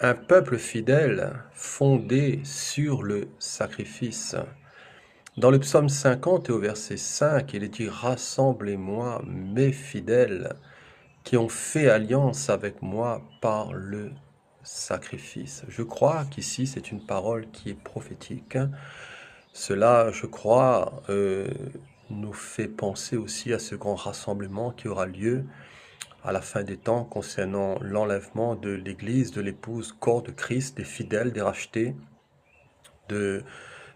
Un peuple fidèle fondé sur le sacrifice. Dans le psaume 50 et au verset 5, il est dit: Rassemblez-moi, mes fidèles, qui ont fait alliance avec moi par le sacrifice. Je crois qu'ici, c'est une parole qui est prophétique. Cela, je crois, nous fait penser aussi à ce grand rassemblement qui aura lieu à la fin des temps concernant l'enlèvement de l'Église, de l'épouse, corps de Christ, des fidèles, des rachetés, de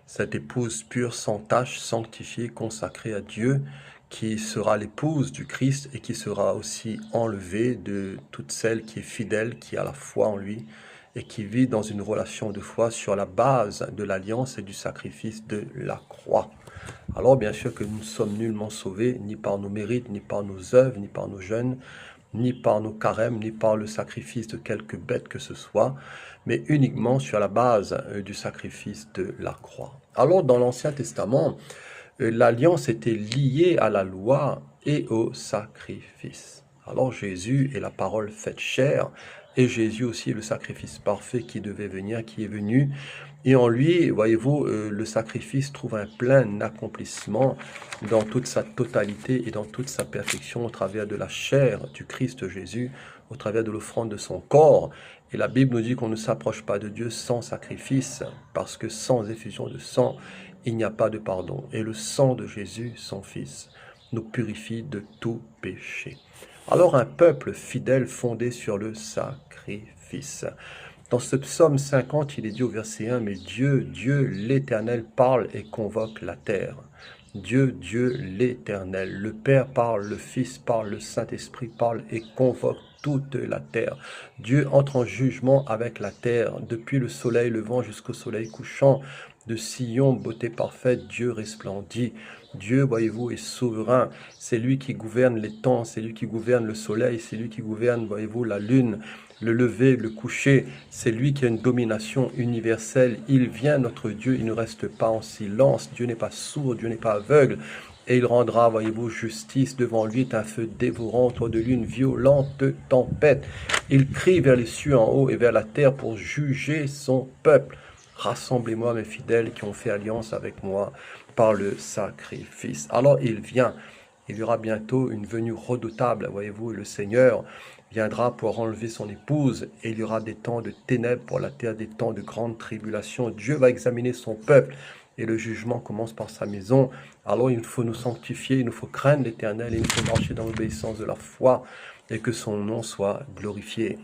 cette épouse pure, sans tache, sanctifiée, consacrée à Dieu, qui sera l'épouse du Christ et qui sera aussi enlevée de toute celle qui est fidèle, qui a la foi en lui et qui vit dans une relation de foi sur la base de l'alliance et du sacrifice de la croix. Alors bien sûr que nous ne sommes nullement sauvés, ni par nos mérites, ni par nos œuvres, ni par nos jeûnes, ni par nos carêmes, ni par le sacrifice de quelque bête que ce soit, mais uniquement sur la base du sacrifice de la croix. Alors dans l'Ancien Testament, l'alliance était liée à la loi et au sacrifice. Alors Jésus est la parole faite chair, et Jésus aussi est le sacrifice parfait qui devait venir, qui est venu. Et en lui, voyez-vous, le sacrifice trouve un plein accomplissement dans toute sa totalité et dans toute sa perfection au travers de la chair du Christ Jésus, au travers de l'offrande de son corps. Et la Bible nous dit qu'on ne s'approche pas de Dieu sans sacrifice, parce que sans effusion de sang, il n'y a pas de pardon. Et le sang de Jésus, son Fils, nous purifie de tout péché. Alors un peuple fidèle fondé sur le sacrifice. Dans ce psaume 50, il est dit au verset 1, « Mais Dieu, Dieu l'Éternel parle et convoque la terre. » Dieu, Dieu l'Éternel. Le Père parle, le Fils parle, le Saint-Esprit parle et convoque toute la terre. Dieu entre en jugement avec la terre, depuis le soleil levant jusqu'au soleil couchant. De Sion, beauté parfaite, Dieu resplendit. Dieu, voyez-vous, est souverain. C'est lui qui gouverne les temps, c'est lui qui gouverne le soleil, c'est lui qui gouverne, voyez-vous, la lune, le lever, le coucher. C'est lui qui a une domination universelle. Il vient, notre Dieu, il ne reste pas en silence. Dieu n'est pas sourd, Dieu n'est pas aveugle. Et il rendra, voyez-vous, justice. Devant lui est un feu dévorant, autour de lui une violente tempête. Il crie vers les cieux en haut et vers la terre pour juger son peuple. Rassemblez-moi, mes fidèles qui ont fait alliance avec moi par le sacrifice. Alors il vient. Il y aura bientôt une venue redoutable, voyez-vous, le Seigneur viendra pour enlever son épouse, et il y aura des temps de ténèbres pour la terre, des temps de grande tribulation. Dieu va examiner son peuple, et le jugement commence par sa maison. Alors il faut nous sanctifier, il nous faut craindre l'Éternel, et il faut marcher dans l'obéissance de la foi, et que son nom soit glorifié.